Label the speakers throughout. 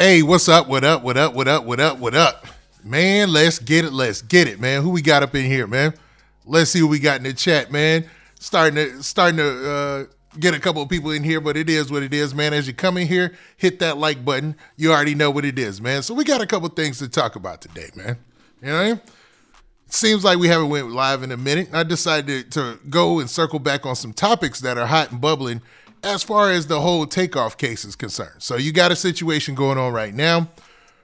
Speaker 1: Hey, what's up? What up? What up? What up? What up? What up? Man, let's get it. Let's get it, man. Who we got up in here, man? Let's see what we got in the chat, man. Starting to get a couple of people in here, but it is what it is, man. As you come in here, hit that like button. You already know what it is, man. So we got a couple of things to talk about today, man. You know what I mean? Seems like we haven't went live in a minute. I decided to go and circle back on some topics that are hot and bubbling as far as the whole Takeoff case is concerned. So you got a situation going on right now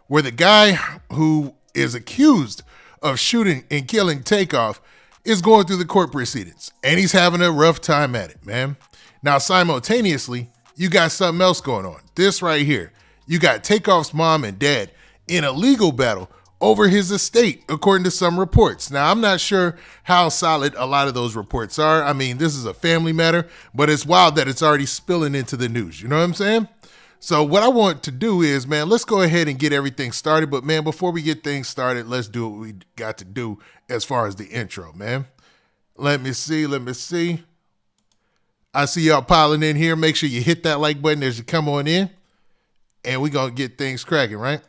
Speaker 1: where the guy who is accused of shooting and killing Takeoff is going through the court proceedings, and he's having a rough time at it, man. Now, simultaneously, you got something else going on. This right here, you got Takeoff's mom and dad in a legal battle over his estate, according to some reports. Now, I'm not sure how solid a lot of those reports are. I mean, this is a family matter, but it's wild that it's already spilling into the news. You know what I'm saying? So what I want to do is, man, let's go ahead and get everything started. But, man, before we get things started, let's do what we got to do as far as the intro, man. Let me see. I see y'all piling in here. Make sure you hit that like button as you come on in. And we're going to get things cracking, right?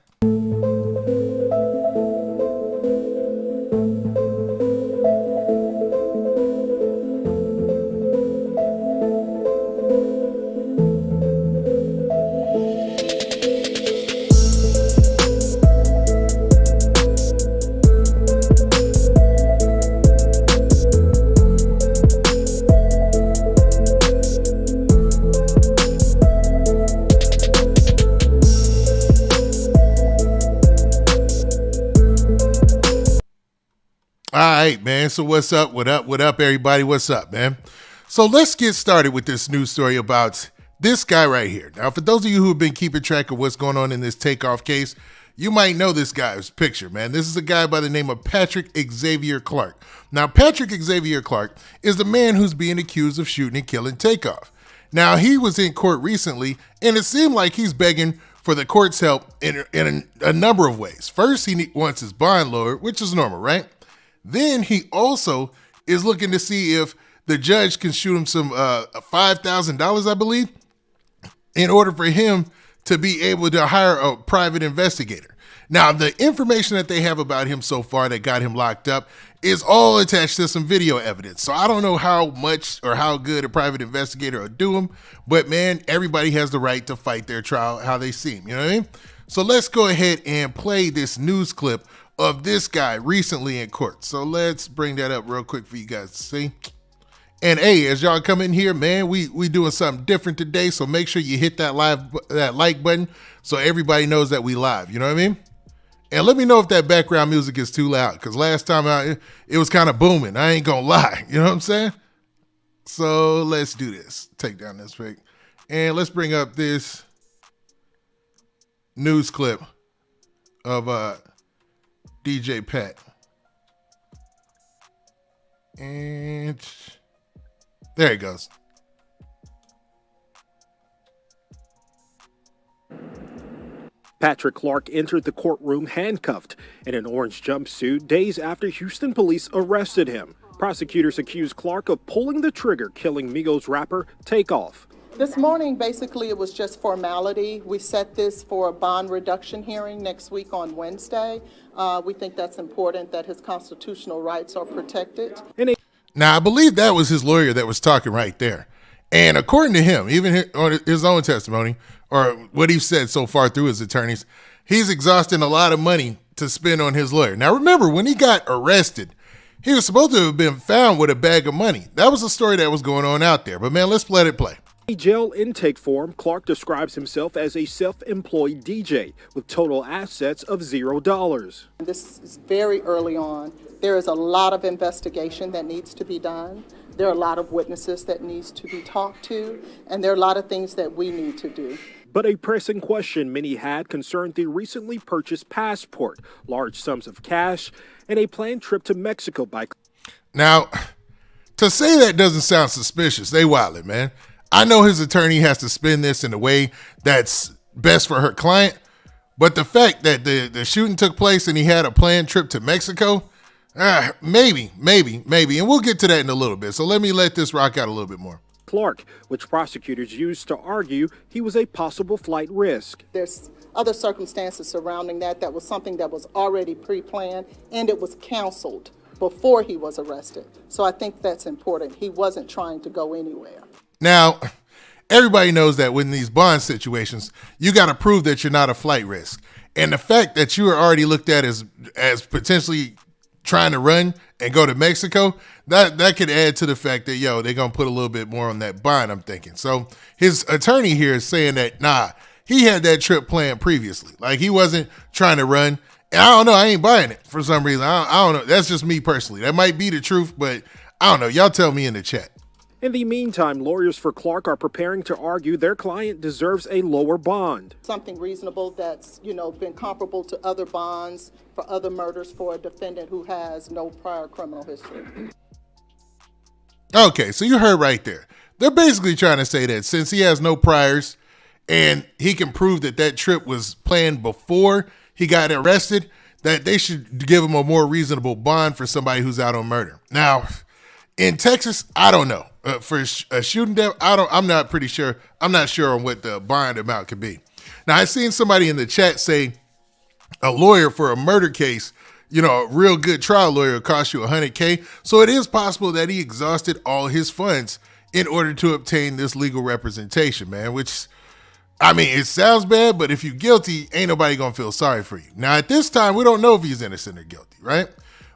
Speaker 1: All right, man. So what's up? What up, everybody? What's up, man? So let's get started with this news story about this guy right here. Now, for those of you who have been keeping track of what's going on in this Takeoff case, you might know this guy's picture, man. This is a guy by the name of Patrick Xavier Clark. Now, Patrick Xavier Clark is the man who's being accused of shooting and killing Takeoff. Now, he was in court recently, and it seemed like he's begging for the court's help in a number of ways. First, he wants his bond lowered, which is normal, right? Then he also is looking to see if the judge can shoot him some $5,000, I believe, in order for him to be able to hire a private investigator. Now, the information that they have about him so far that got him locked up is all attached to some video evidence. So I don't know how much or how good a private investigator will do him, but man, everybody has the right to fight their trial how they see him. You know what I mean? So let's go ahead and play this news clip of this guy recently in court. So let's bring that up real quick for you guys to see. And hey, as y'all come in here, man, we doing something different today. So make sure you hit that like button so everybody knows that we live. You know what I mean? And let me know if that background music is too loud, because last time it was kind of booming. I ain't gonna lie. You know what I'm saying? So let's do this. Take down this pic. And let's bring up this news clip of DJ Pat. And there it goes.
Speaker 2: Patrick Clark entered the courtroom handcuffed in an orange jumpsuit days after Houston police arrested him. Prosecutors accused Clark of pulling the trigger, killing Migos rapper Takeoff.
Speaker 3: This morning, basically, it was just formality. We set this for a bond reduction hearing next week on Wednesday. We think that's important, that his constitutional rights are protected.
Speaker 1: Now, I believe that was his lawyer that was talking right there. And according to him, even on his own testimony, or what he said so far through his attorneys, he's exhausting a lot of money to spend on his lawyer. Now, remember, when he got arrested, he was supposed to have been found with a bag of money. That was a story that was going on out there. But, man, let's let it play.
Speaker 2: Jail intake form, Clark describes himself as a self-employed DJ with total assets of $0.
Speaker 3: This is very early on. There is a lot of investigation that needs to be done. There are a lot of witnesses that needs to be talked to, and there are a lot of things that we need to do.
Speaker 2: But a pressing question many had concerned the recently purchased passport, large sums of cash, and a planned trip to Mexico by...
Speaker 1: Now, to say that doesn't sound suspicious. They wildin', man. I know his attorney has to spin this in a way that's best for her client, but the fact that the shooting took place and he had a planned trip to Mexico, maybe. And we'll get to that in a little bit. So let me let this rock out a little bit more.
Speaker 2: Clark, which prosecutors used to argue he was a possible flight risk.
Speaker 3: There's other circumstances surrounding that. That was something that was already pre-planned, and it was counseled before he was arrested. So I think that's important. He wasn't trying to go anywhere.
Speaker 1: Now, everybody knows that when these bond situations, you got to prove that you're not a flight risk. And the fact that you are already looked at as potentially trying to run and go to Mexico, that could add to the fact that, they're going to put a little bit more on that bond, I'm thinking. So his attorney here is saying that, nah, he had that trip planned previously. Like, he wasn't trying to run. And I don't know, I ain't buying it for some reason. I don't know. That's just me personally. That might be the truth, but I don't know. Y'all tell me in the chat.
Speaker 2: In the meantime, lawyers for Clark are preparing to argue their client deserves a lower bond.
Speaker 3: Something reasonable that's, been comparable to other bonds for other murders for a defendant who has no prior criminal history.
Speaker 1: Okay, so you heard right there. They're basically trying to say that since he has no priors and he can prove that that trip was planned before he got arrested, that they should give him a more reasonable bond for somebody who's out on murder. Now, in Texas, I don't know. For a shooting death, I'm not pretty sure. I'm not sure on what the bond amount could be. Now, I seen somebody in the chat say a lawyer for a murder case, a real good trial lawyer will cost you $100K. So it is possible that he exhausted all his funds in order to obtain this legal representation, man, which, I mean, it sounds bad, but if you're guilty, ain't nobody going to feel sorry for you. Now, at this time, we don't know if he's innocent or guilty, right?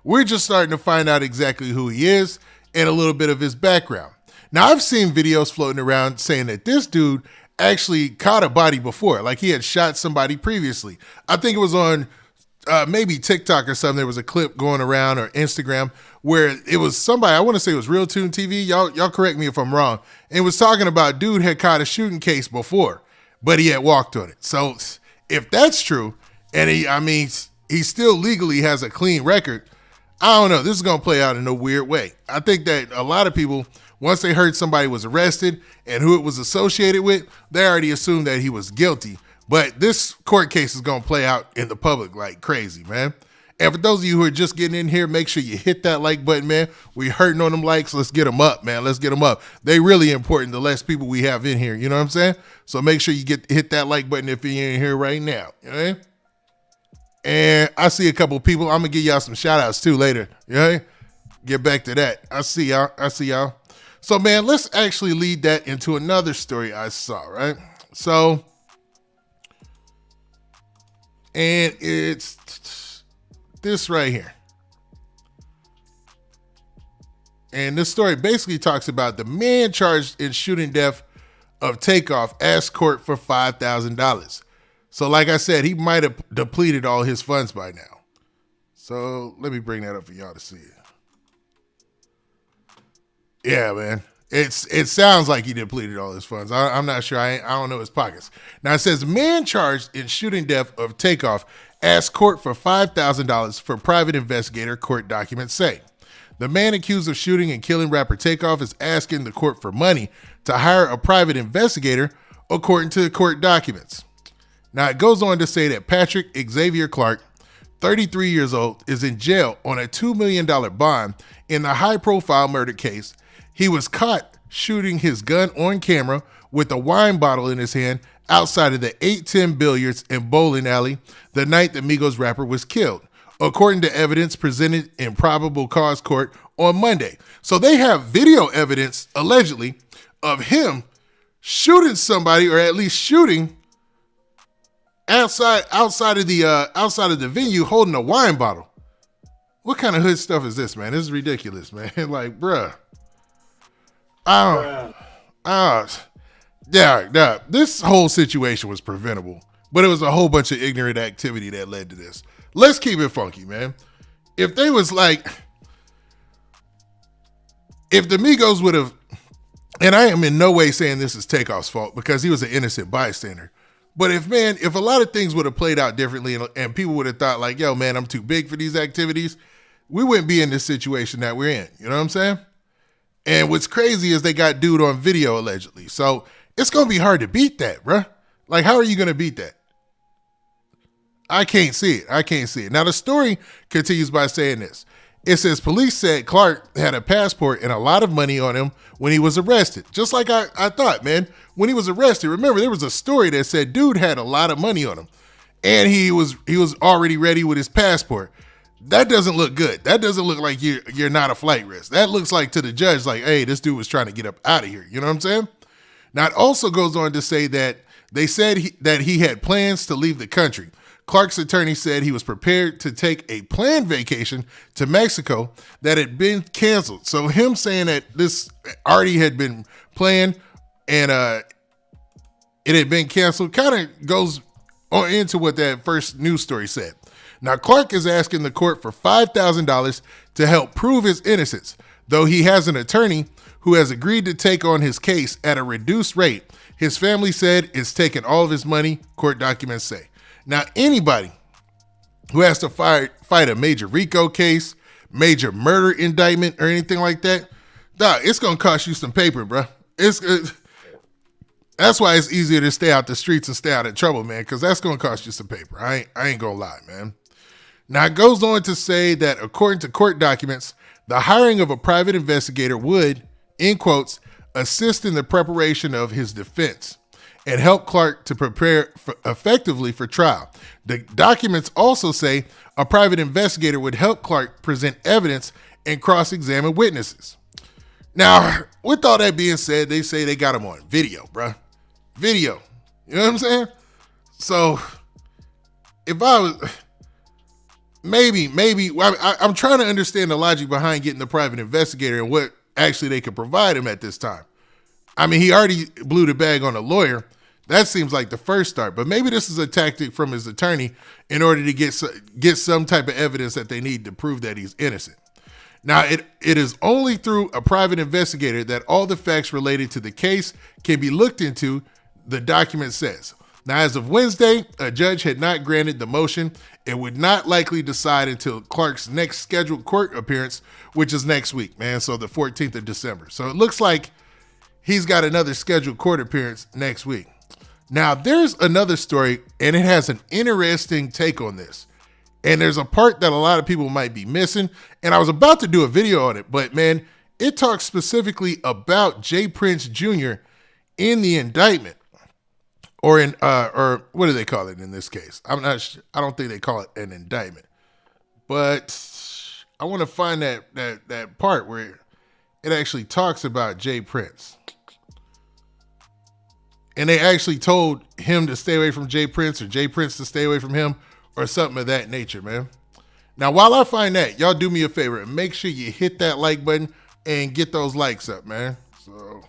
Speaker 1: We're just starting to find out exactly who he is and a little bit of his background. Now, I've seen videos floating around saying that this dude actually caught a body before, like he had shot somebody previously. I think it was on maybe TikTok or something. There was a clip going around, or Instagram, where it was somebody, I want to say it was Real Tune TV. Y'all correct me if I'm wrong. And it was talking about dude had caught a shooting case before, but he had walked on it. So if that's true, and he still legally has a clean record, I don't know. This is going to play out in a weird way. I think that a lot of people, once they heard somebody was arrested and who it was associated with, they already assumed that he was guilty. But this court case is going to play out in the public like crazy, man. And for those of you who are just getting in here, make sure you hit that like button, man. We hurting on them likes. Let's get them up, man. Let's get them up. They really important, the less people we have in here. You know what I'm saying? So make sure you hit that like button if you're in here right now. You know? And I see a couple people. I'm going to give y'all some shout outs too later. You know? Get back to that. I see y'all. So, man, let's actually lead that into another story I saw, right? So, and it's this right here. And this story basically talks about the man charged in shooting death of Takeoff asked court for $5,000. So, like I said, he might have depleted all his funds by now. So, let me bring that up for y'all to see it. Yeah, man. It sounds like he depleted all his funds. I'm not sure. I don't know his pockets. Now, it says, man charged in shooting death of Takeoff asked court for $5,000 for private investigator, court documents say. The man accused of shooting and killing rapper Takeoff is asking the court for money to hire a private investigator, according to the court documents. Now, it goes on to say that Patrick Xavier Clark, 33 years old, is in jail on a $2 million bond in the high-profile murder case. He was caught shooting his gun on camera with a wine bottle in his hand outside of the 810 Billiards and Bowling Alley the night the Migos rapper was killed, according to evidence presented in probable cause court on Monday. So they have video evidence, allegedly, of him shooting somebody, or at least shooting outside of the venue, holding a wine bottle. What kind of hood stuff is this, man? This is ridiculous, man. Like, bruh. This whole situation was preventable, but it was a whole bunch of ignorant activity that led to this. Let's keep it funky, man. If they was like, if the Migos would have, and I am in no way saying this is Takeoff's fault because he was an innocent bystander, but if a lot of things would have played out differently and people would have thought like, yo, man, I'm too big for these activities, we wouldn't be in this situation that we're in. You know what I'm saying? And what's crazy is they got dude on video allegedly. So it's going to be hard to beat that, bruh. Like, how are you going to beat that? I can't see it. Now, the story continues by saying this. It says police said Clark had a passport and a lot of money on him when he was arrested. Just like I thought, man. When he was arrested, remember there was a story that said dude had a lot of money on him. And he was already ready with his passport. That doesn't look good. That doesn't look like you're not a flight risk. That looks like to the judge like, hey, this dude was trying to get up out of here. You know what I'm saying? Now it also goes on to say that they said that he had plans to leave the country. Clark's attorney said he was prepared to take a planned vacation to Mexico that had been canceled. So him saying that this already had been planned and it had been canceled kind of goes on into what that first news story said. Now, Clark is asking the court for $5,000 to help prove his innocence, though he has an attorney who has agreed to take on his case at a reduced rate. His family said it's taken all of his money, court documents say. Now, anybody who has to fight a major RICO case, major murder indictment, or anything like that, it's going to cost you some paper, bro. That's why it's easier to stay out the streets and stay out of trouble, man, because that's going to cost you some paper. I ain't going to lie, man. Now, it goes on to say that according to court documents, the hiring of a private investigator would, in quotes, assist in the preparation of his defense and help Clark to prepare effectively for trial. The documents also say a private investigator would help Clark present evidence and cross-examine witnesses. Now, with all that being said, they say they got him on video, bruh. Video. You know what I'm saying? So, if I was... Maybe, I'm trying to understand the logic behind getting the private investigator and what actually they could provide him at this time. I mean, he already blew the bag on a lawyer. That seems like the first start, but maybe this is a tactic from his attorney in order to get some type of evidence that they need to prove that he's innocent. Now, it is only through a private investigator that all the facts related to the case can be looked into, the document says. Now, as of Wednesday, a judge had not granted the motion and would not likely decide until Clark's next scheduled court appearance, which is next week, man. So the 14th of December. So it looks like he's got another scheduled court appearance next week. Now, there's another story, and it has an interesting take on this. And there's a part that a lot of people might be missing. And I was about to do a video on it, but man, it talks specifically about J. Prince Jr. in the indictment. Or what do they call it in this case? I'm not sure. I don't think they call it an indictment. But I want to find that part where it actually talks about J. Prince. And they actually told him to stay away from J. Prince or J. Prince to stay away from him or something of that nature, man. Now, while I find that, y'all do me a favor and make sure you hit that like button and get those likes up, man. So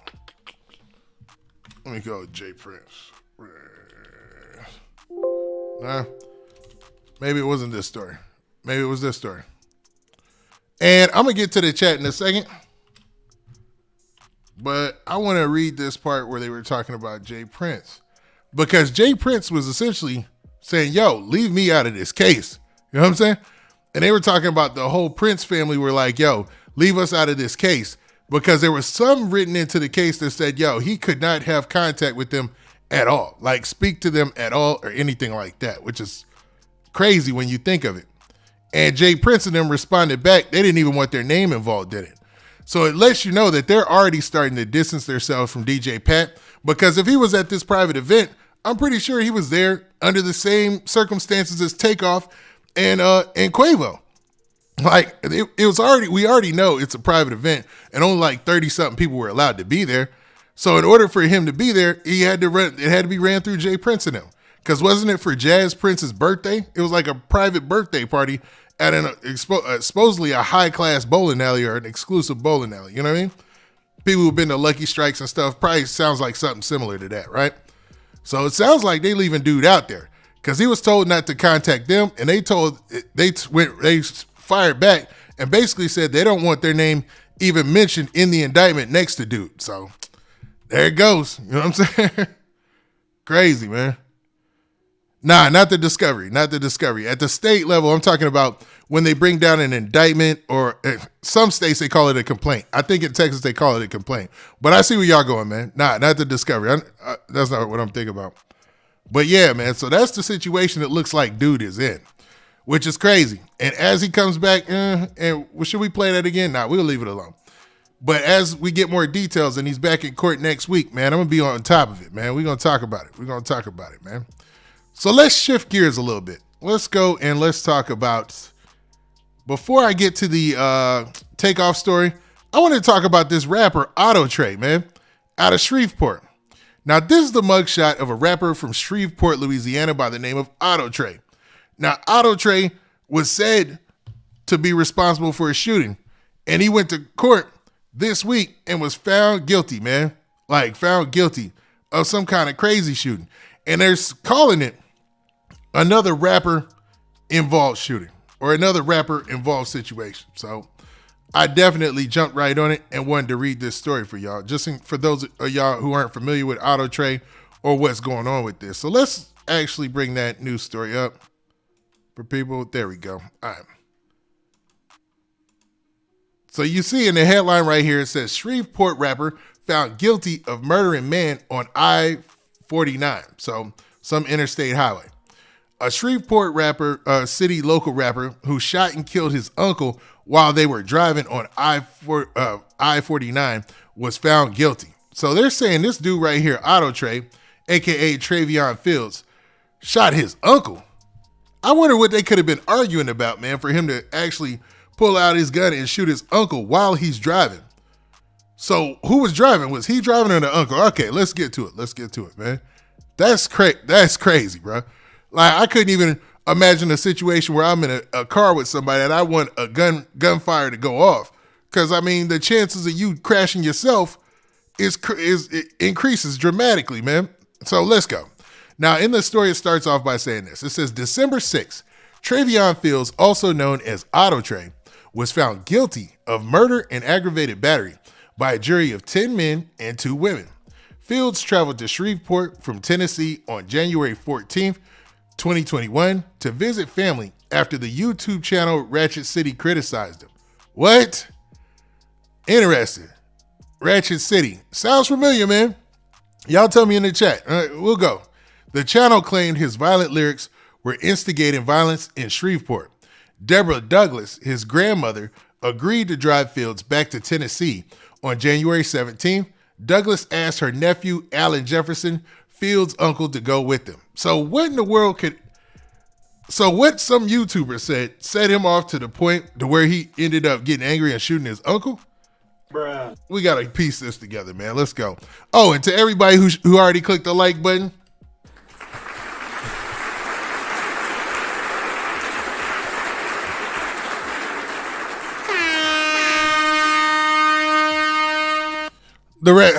Speaker 1: let me go with J. Prince. Nah, maybe it wasn't this story. Maybe it was this story. And I'm going to get to the chat in a second. But I want to read this part where they were talking about J. Prince. Because J. Prince was essentially saying, yo, leave me out of this case. You know what I'm saying? And they were talking about the whole Prince family were like, yo, leave us out of this case. Because there was some written into the case that said, yo, he could not have contact with them at all, like speak to them at all or anything like that, which is crazy when you think of it. And J. Prince and them responded back. They didn't even want their name involved in it. So it lets you know that they're already starting to distance themselves from DJ Pat, because if he was at this private event, I'm pretty sure he was there under the same circumstances as Takeoff and Quavo. Like it was already, we already know it's a private event and only like 30 something people were allowed to be there. So in order for him to be there, it had to be ran through J. Prince and him. Because wasn't it for Jazz Prince's birthday? It was like a private birthday party at supposedly a high-class bowling alley or an exclusive bowling alley. You know what I mean? People who've been to Lucky Strikes and stuff probably sounds like something similar to that, right? So it sounds like they leaving dude out there because he was told not to contact them, and they fired back and basically said they don't want their name even mentioned in the indictment next to dude. So there it goes. You know what I'm saying? Crazy, man. Nah, not the discovery. Not the discovery. At the state level, I'm talking about when they bring down an indictment, or some states they call it a complaint. I think in Texas they call it a complaint. But I see where y'all going, man. Nah, not the discovery. That's not what I'm thinking about. But yeah, man, so that's the situation it looks like dude is in. which is crazy. And as he comes back, and should we play that again? Nah, we'll leave it alone. But as we get more details and he's back in court next week, man, I'm going to be on top of it, man. We're going to talk about it. Man. So let's shift gears a little bit. Let's go and let's talk about, before I get to the Takeoff story, I want to talk about this rapper, Auto Trey, man, out of Shreveport. Now, this is the mugshot of a rapper from Shreveport, Louisiana by the name of Auto Trey. Now, Auto Trey was said to be responsible for a shooting, and he went to court this week and was found guilty, man. Like, found guilty of some kind of crazy shooting. And they're calling it another rapper involved shooting or another rapper involved situation. So I definitely jumped right on it and wanted to read this story for y'all, just for those of y'all who aren't familiar with Auto Trey or what's going on with this. So let's actually bring that news story up for people. There we go. All right. So you see in the headline right here, it says Shreveport rapper found guilty of murdering man on I-49. So some interstate highway. A Shreveport rapper, city local rapper who shot and killed his uncle while they were driving on I-49 was found guilty. So they're saying this dude right here, Auto Trey, a.k.a. Travion Fields, shot his uncle. I wonder what they could have been arguing about, man, for him to actually pull out his gun and shoot his uncle while he's driving. So who was driving? Was he driving or the uncle? Okay, let's get to it, man. That's crazy, bro. Like, I couldn't even imagine a situation where I'm in a car with somebody and I want a gunfire to go off. Because, I mean, the chances of you crashing yourself it increases dramatically, man. So let's go. Now, in the story, it starts off by saying this. It says, December 6th, Travion Fields, also known as Auto Trey, was found guilty of murder and aggravated battery by a jury of 10 men and 2 women. Fields traveled to Shreveport from Tennessee on January 14th, 2021 to visit family after the YouTube channel Ratchet City criticized him. What? Interesting. Ratchet City. Sounds familiar, man. Y'all tell me in the chat. All right, we'll go. The channel claimed his violent lyrics were instigating violence in Shreveport. Deborah Douglas, his grandmother, agreed to drive Fields back to Tennessee on January 17th. Douglas asked her nephew, Alan Jefferson, Fields' uncle, to go with them. So what in the world what some YouTuber said set him off to the point to where he ended up getting angry and shooting his uncle? Bruh. We got to piece this together, man. Let's go. Oh, and to everybody who already clicked the like button,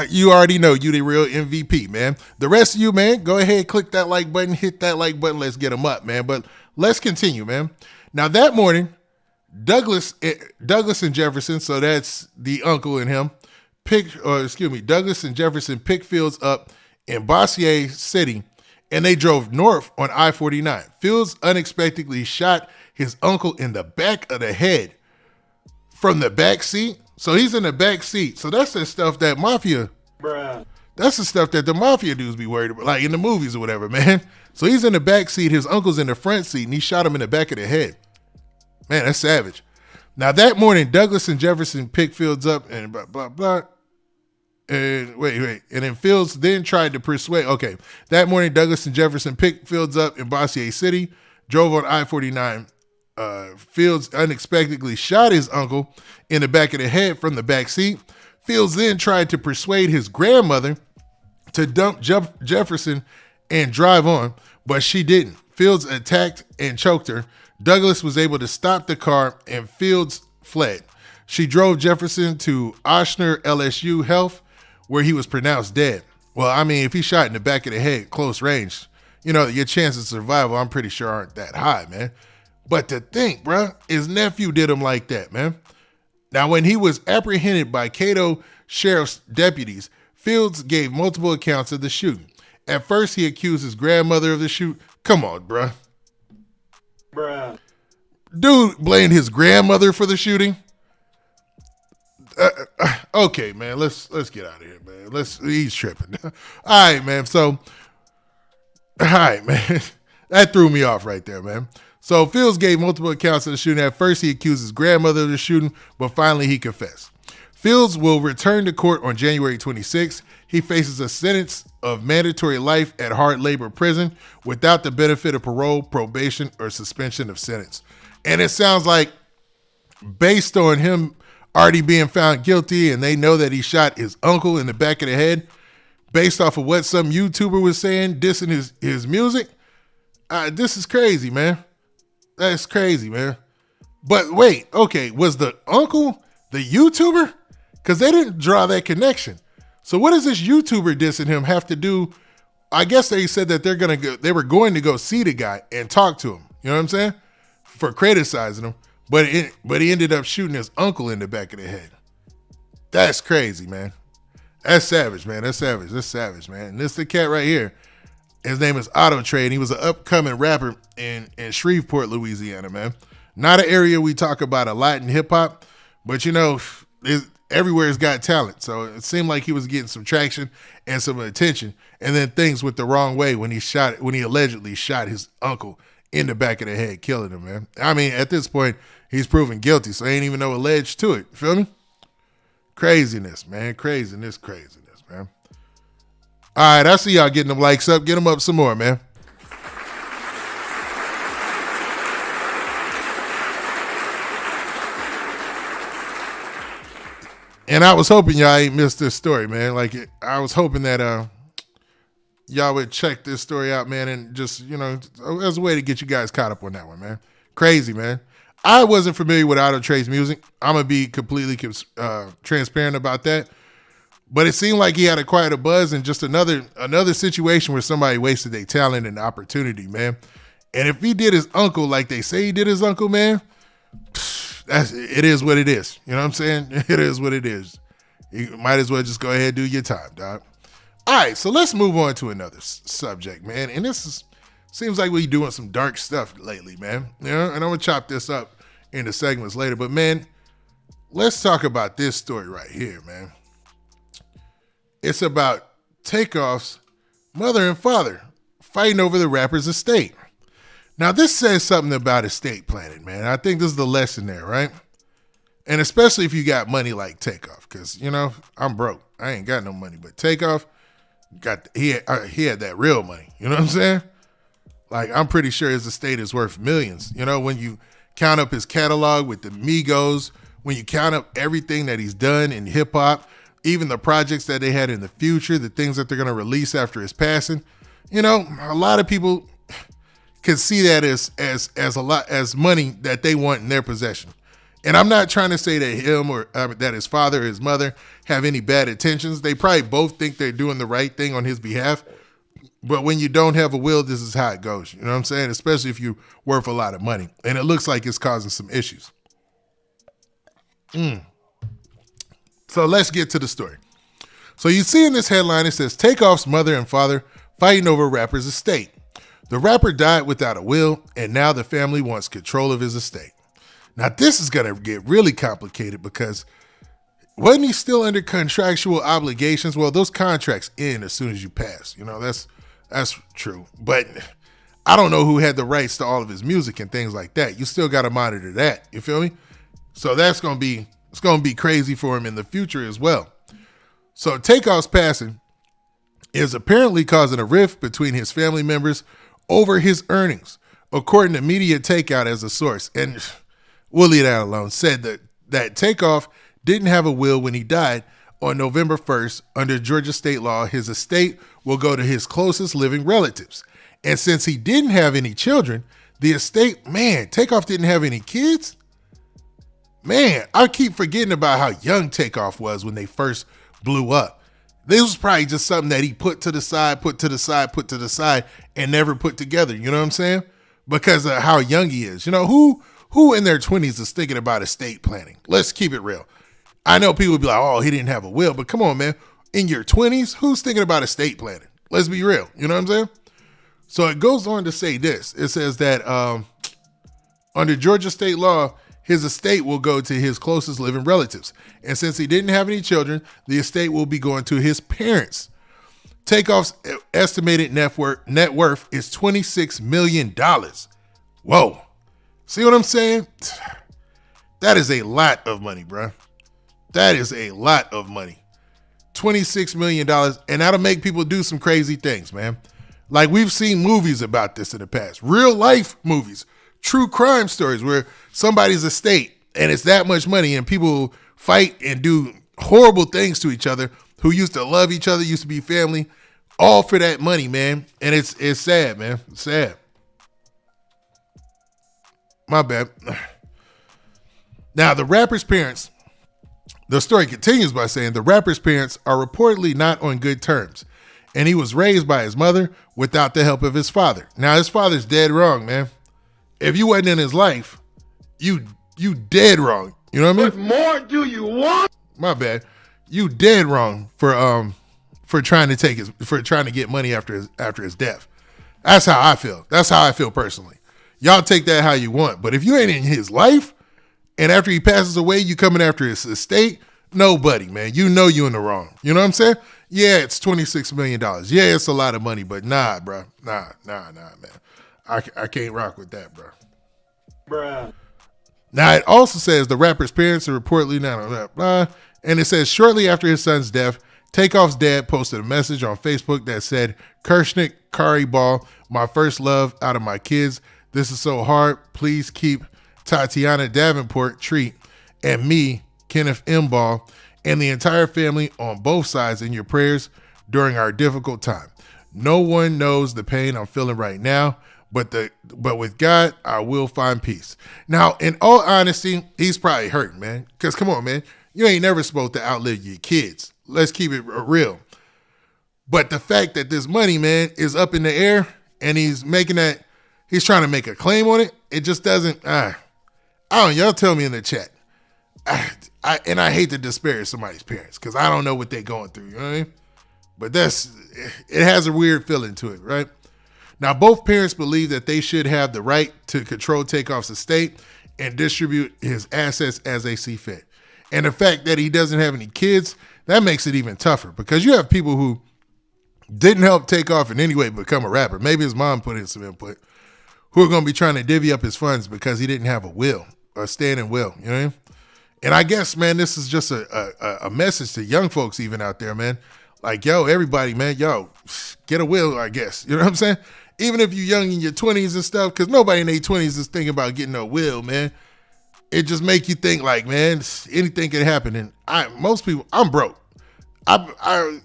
Speaker 1: you already know you the real MVP, man. The rest of you, man, go ahead, click that like button, hit that like button. Let's get them up, man. But let's continue, man. Now that morning, Douglas and Jefferson, so that's the uncle and him, Douglas and Jefferson picked Fields up in Bossier City, and they drove north on I-49. Fields unexpectedly shot his uncle in the back of the head from the back seat. So he's in the back seat. So that's the stuff that mafia, that's the stuff that the mafia dudes be worried about, like in the movies or whatever, man. So he's in the back seat, his uncle's in the front seat, and he shot him in the back of the head. Man, that's savage. Now that morning, Douglas and Jefferson picked Fields up and blah, blah, blah. And wait. And then Fields then tried to persuade, okay. That morning, Douglas and Jefferson picked Fields up in Bossier City, drove on I-49. Fields unexpectedly shot his uncle in the back of the head from the back seat. Fields then tried to persuade his grandmother to dump Jefferson and drive on, but she didn't. Fields attacked and choked her. Douglas was able to stop the car and Fields fled. She drove Jefferson to Ochsner LSU Health, where he was pronounced dead. Well, I mean, if he shot in the back of the head, close range, your chances of survival, I'm pretty sure aren't that high, man. But to think, bruh, his nephew did him like that, man. Now, when he was apprehended by Cato Sheriff's deputies, Fields gave multiple accounts of the shooting. At first, he accused his grandmother of the shoot. Come on, bruh. Dude blamed his grandmother for the shooting. Okay, man, let's get out of here, man. He's tripping. All right, man. So, all right, man. That threw me off right there, man. So Fields gave multiple accounts of the shooting. At first, he accused his grandmother of the shooting, but finally he confessed. Fields will return to court on January 26th. He faces a sentence of mandatory life at hard labor prison without the benefit of parole, probation, or suspension of sentence. And it sounds like, based on him already being found guilty and they know that he shot his uncle in the back of the head, based off of what some YouTuber was saying, dissing his music, this is crazy, man. That's crazy, man. But wait, okay, was the uncle the YouTuber? Because they didn't draw that connection. So what does this YouTuber dissing him have to do? I guess they said that they were going to go see the guy and talk to him. You know what I'm saying? For criticizing him. But he ended up shooting his uncle in the back of the head. That's crazy, man. That's savage, man. That's savage, man. And this the cat right here. His name is Auto Trade. He was an upcoming rapper in Shreveport, Louisiana, man. Not an area we talk about a lot in hip hop, but everywhere's got talent. So it seemed like he was getting some traction and some attention. And then things went the wrong way when he allegedly shot his uncle in the back of the head, killing him, man. I mean, at this point, he's proven guilty, so ain't even no alleged to it. You feel me? Craziness, man. Craziness, man. All right, I see y'all getting them likes up. Get them up some more, man. And I was hoping y'all ain't missed this story, man. I was hoping that y'all would check this story out, man, and just, as a way to get you guys caught up on that one, man. Crazy, man. I wasn't familiar with Auto Trade's music. I'm going to be completely transparent about that. But it seemed like he had quite a buzz and just another situation where somebody wasted their talent and opportunity, man. And if he did his uncle like they say he did his uncle, man, it is what it is. You know what I'm saying? It is what it is. You might as well just go ahead and do your time, dog. All right, so let's move on to another subject, man. And seems like we're doing some dark stuff lately, man. And I'm going to chop this up into segments later. But, man, let's talk about this story right here, man. It's about Takeoff's mother and father fighting over the rapper's estate. Now, this says something about estate planning, man. I think this is the lesson there, right? And especially if you got money like Takeoff, because, I'm broke. I ain't got no money, but Takeoff he had that real money. You know what I'm saying? Like, I'm pretty sure his estate is worth millions. When you count up his catalog with the Migos, when you count up everything that he's done in hip hop, even the projects that they had in the future, the things that they're going to release after his passing, a lot of people can see that as money that they want in their possession. And I'm not trying to say that him or that his father or his mother have any bad intentions. They probably both think they're doing the right thing on his behalf. But when you don't have a will, this is how it goes. You know what I'm saying? Especially if you're worth a lot of money. And it looks like it's causing some issues. So let's get to the story. So you see in this headline, it says, Takeoff's mother and father fighting over rapper's estate. The rapper died without a will, and now the family wants control of his estate. Now, this is going to get really complicated because wasn't he still under contractual obligations? Well, those contracts end as soon as you pass. That's true. But I don't know who had the rights to all of his music and things like that. You still got to monitor that. You feel me? So it's going to be crazy for him in the future as well. So Takeoff's passing is apparently causing a rift between his family members over his earnings, according to Media Takeout as a source. And we'll leave that alone. Said that Takeoff didn't have a will when he died on November 1st. Under Georgia state law, his estate will go to his closest living relatives. And since he didn't have any children, the estate, Takeoff didn't have any kids? Man, I keep forgetting about how young Takeoff was when they first blew up. This was probably just something that he put to the side, and never put together. You know what I'm saying? Because of how young he is. Who in their 20s is thinking about estate planning? Let's keep it real. I know people would be like, oh, he didn't have a will. But come on, man. In your 20s, who's thinking about estate planning? Let's be real. You know what I'm saying? So it goes on to say this. It says that under Georgia state law, his estate will go to his closest living relatives. And since he didn't have any children, the estate will be going to his parents. Takeoff's estimated net worth is $26 million. Whoa. See what I'm saying? That is a lot of money, bro. That is a lot of money. $26 million, and that'll make people do some crazy things, man. Like we've seen movies about this in the past. Real life movies. True crime stories where somebody's estate and it's that much money and people fight and do horrible things to each other who used to love each other, used to be family, all for that money, man. And it's sad, man. It's sad. My bad. Now, the rapper's parents, the story continues by saying the rapper's parents are reportedly not on good terms, and he was raised by his mother without the help of his father. Now, his father's dead wrong, man. If you wasn't in his life, you dead wrong. You know what I mean?
Speaker 4: What more do you want?
Speaker 1: My bad. You dead wrong for trying to get money after his death. That's how I feel. That's how I feel personally. Y'all take that how you want, but if you ain't in his life, and after he passes away, you coming after his estate, nobody, man. You know you in the wrong. You know what I'm saying? Yeah, it's $26 million. Yeah, it's a lot of money, but nah, bro. Nah, man. I can't rock with that, bro.
Speaker 4: Bruh.
Speaker 1: Now, it also says the rapper's parents are reportedly not on that, blah. And it says shortly after his son's death, Takeoff's dad posted a message on Facebook that said, Kershnik Kari Ball, my first love out of my kids. This is so hard. Please keep Tatiana Davenport Treat and me, Kenneth M. Ball, and the entire family on both sides in your prayers during our difficult time. No one knows the pain I'm feeling right now, but with God, I will find peace. Now, in all honesty, he's probably hurting, man. Because come on, man, you ain't never supposed to outlive your kids. Let's keep it real. But the fact that this money, man, is up in the air and he's trying to make a claim on it, it just doesn't, I don't. Y'all tell me in the chat. I hate to disparage somebody's parents because I don't know what they're going through. You know what I mean? But it has a weird feeling to it, right? Now, both parents believe that they should have the right to control Takeoff's estate and distribute his assets as they see fit. And the fact that he doesn't have any kids, that makes it even tougher because you have people who didn't help Takeoff in any way become a rapper. Maybe his mom put in some input, who are going to be trying to divvy up his funds because he didn't have a will. Or standing will, you know what I mean? And I guess, man, this is just a message to young folks even out there, man. Like, yo, everybody, man, yo, get a will, I guess. You know what I'm saying? Even if you're young in your 20s and stuff, because nobody in their 20s is thinking about getting a will, man. It just make you think like, man, anything can happen. And most people, I'm broke. I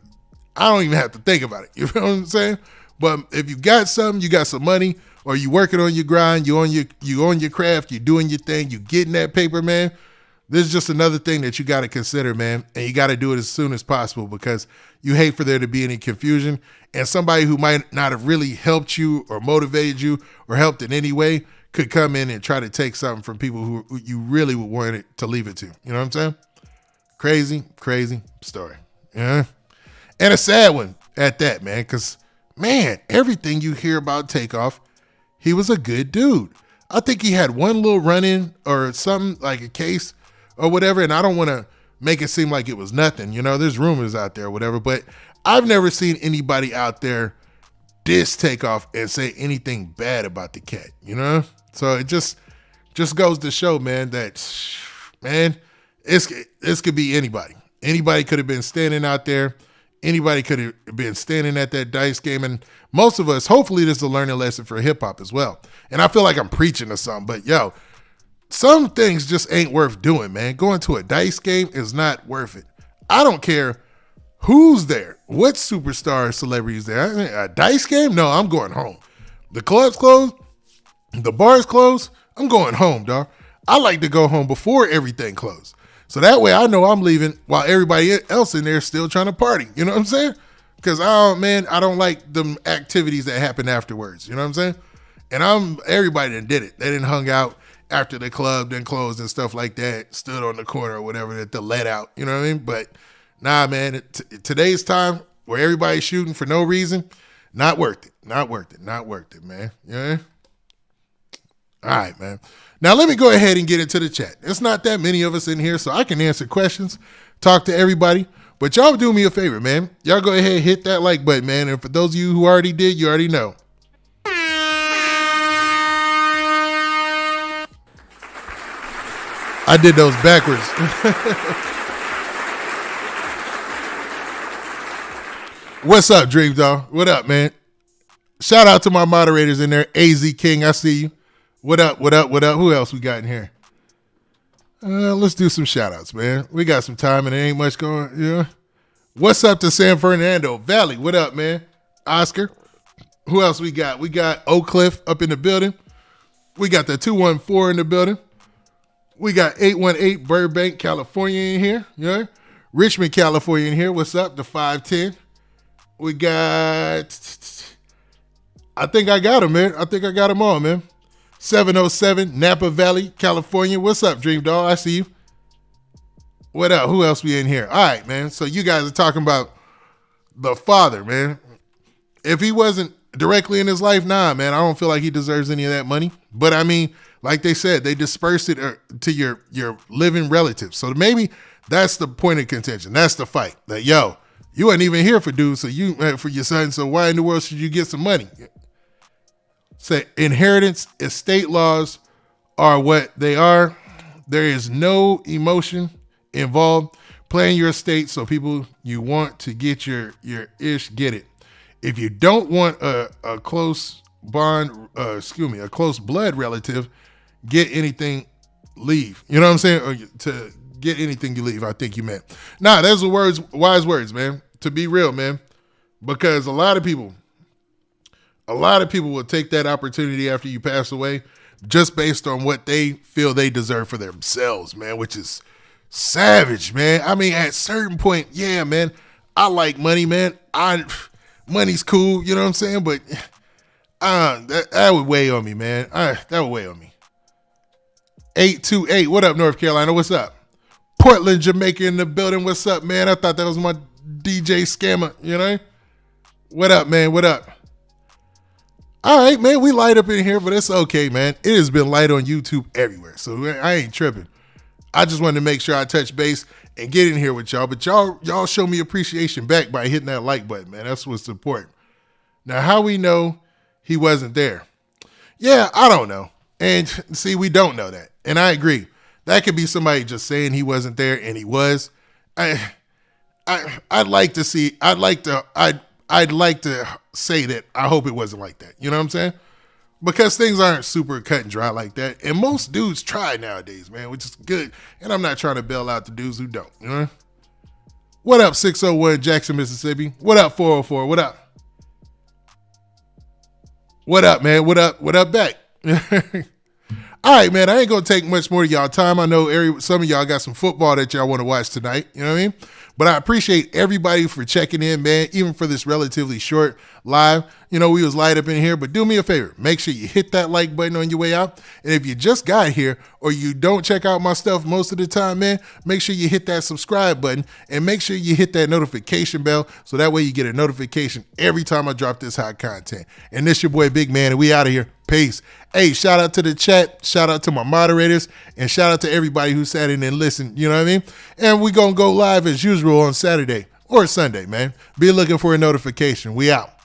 Speaker 1: don't even have to think about it. You know what I'm saying? But if you got something, you got some money, or you working on your grind, you on your craft, you doing your thing, you getting that paper, man. This is just another thing that you got to consider, man. And you got to do it as soon as possible because you hate for there to be any confusion. And somebody who might not have really helped you or motivated you or helped in any way could come in and try to take something from people who you really would want it to leave it to. You know what I'm saying? Crazy, crazy story. Yeah. And a sad one at that, man, because, man, everything you hear about Takeoff, he was a good dude. I think he had one little run-in or something, like a case or whatever, and I don't want to make it seem like it was nothing. You know, there's rumors out there or whatever, but I've never seen anybody out there diss Takeoff and say anything bad about the cat, you know? So it just goes to show, man, that, man, this could be anybody. Anybody could have been standing out there. Anybody could have been standing at that dice game. And most of us, hopefully this is a learning lesson for hip hop as well. And I feel like I'm preaching or something, but yo, some things just ain't worth doing, man. Going to a dice game is not worth it. I don't care who's there, what superstar celebrity is there. A dice game? No, I'm going home. The club's closed, the bar's closed, I'm going home, dog. I like to go home before everything closed. So that way I know I'm leaving while everybody else in there is still trying to party. You know what I'm saying? Because I don't like them activities that happen afterwards. You know what I'm saying? And everybody that did it. They didn't hung out after the club then closed and stuff like that, stood on the corner or whatever that the let out. You know what I mean? But nah, man, today's time where everybody's shooting for no reason, not worth it. Not worth it. Not worth it, man. You know what I mean? All right, man. Now, let me go ahead and get into the chat. It's not that many of us in here, so I can answer questions, talk to everybody. But y'all do me a favor, man. Y'all go ahead and hit that like button, man. And for those of you who already did, you already know. I did those backwards. What's up, Dream Dog? What up, man? Shout out to my moderators in there. AZ King, I see you. What up, what up, what up? Who else we got in here? Let's do some shout outs, man. We got some time and there ain't much going, you know. What's up to San Fernando Valley? What up, man? Oscar. Who else we got? We got Oak Cliff up in the building. We got the 214 in the building. We got 818 Burbank, California in here. You know? Richmond, California in here. What's up? The 510. We got, I think I got them, man. I think I got them all, man. 707 Napa Valley, California. What's up, Dream Doll? I see you. What up? Who else we in here? All right, man. So you guys are talking about the father, man. If he wasn't directly in his life, nah, man, I don't feel like he deserves any of that money. But I mean, like they said, they dispersed it to your living relatives. So maybe that's the point of contention. That's the fight. That, yo, you weren't even here for dude, so you for your son. So why in the world should you get some money? Say inheritance, estate laws are what they are. There is no emotion involved. Plan your estate so people you want to get your ish get it. If you don't want a close bond, a close blood relative, get anything, leave. You know what I'm saying? Or to get anything you leave, I think you meant. Nah, those are wise words, man. To be real, man. Because a lot of people will take that opportunity after you pass away just based on what they feel they deserve for themselves, man, which is savage, man. I mean, at a certain point, yeah, man, I like money, man. Money's cool, you know what I'm saying? But that would weigh on me, man. That would weigh on me. 828, what up, North Carolina? What's up? Portland, Jamaica in the building. What's up, man? I thought that was my DJ scammer, you know? What up, man? What up? All right, man, we light up in here, but it's okay, man. It has been light on YouTube everywhere, so I ain't tripping. I just wanted to make sure I touch base and get in here with y'all, but y'all show me appreciation back by hitting that like button, man. That's what's important. Now, how we know he wasn't there? Yeah, I don't know. And see, we don't know that. And I agree. That could be somebody just saying he wasn't there and he was. I'd like to say that I hope it wasn't like that. You know what I'm saying? Because things aren't super cut and dry like that. And most dudes try nowadays, man, which is good. And I'm not trying to bail out the dudes who don't, you know? What up, 601 Jackson, Mississippi? What up, 404? What up? What up, man? What up? What up back? All right, man, I ain't going to take much more of y'all time. I know some of y'all got some football that y'all want to watch tonight. You know what I mean? But I appreciate everybody for checking in, man, even for this relatively short live. You know, we was light up in here, but do me a favor. Make sure you hit that like button on your way out. And if you just got here or you don't check out my stuff most of the time, man, make sure you hit that subscribe button and make sure you hit that notification bell so that way you get a notification every time I drop this hot content. And this your boy Big Man, and we out of here. Peace. Hey, shout out to the chat, shout out to my moderators, and shout out to everybody who sat in and listened, you know what I mean? And we gonna go live as usual on Saturday or Sunday, man. Be looking for a notification. We out.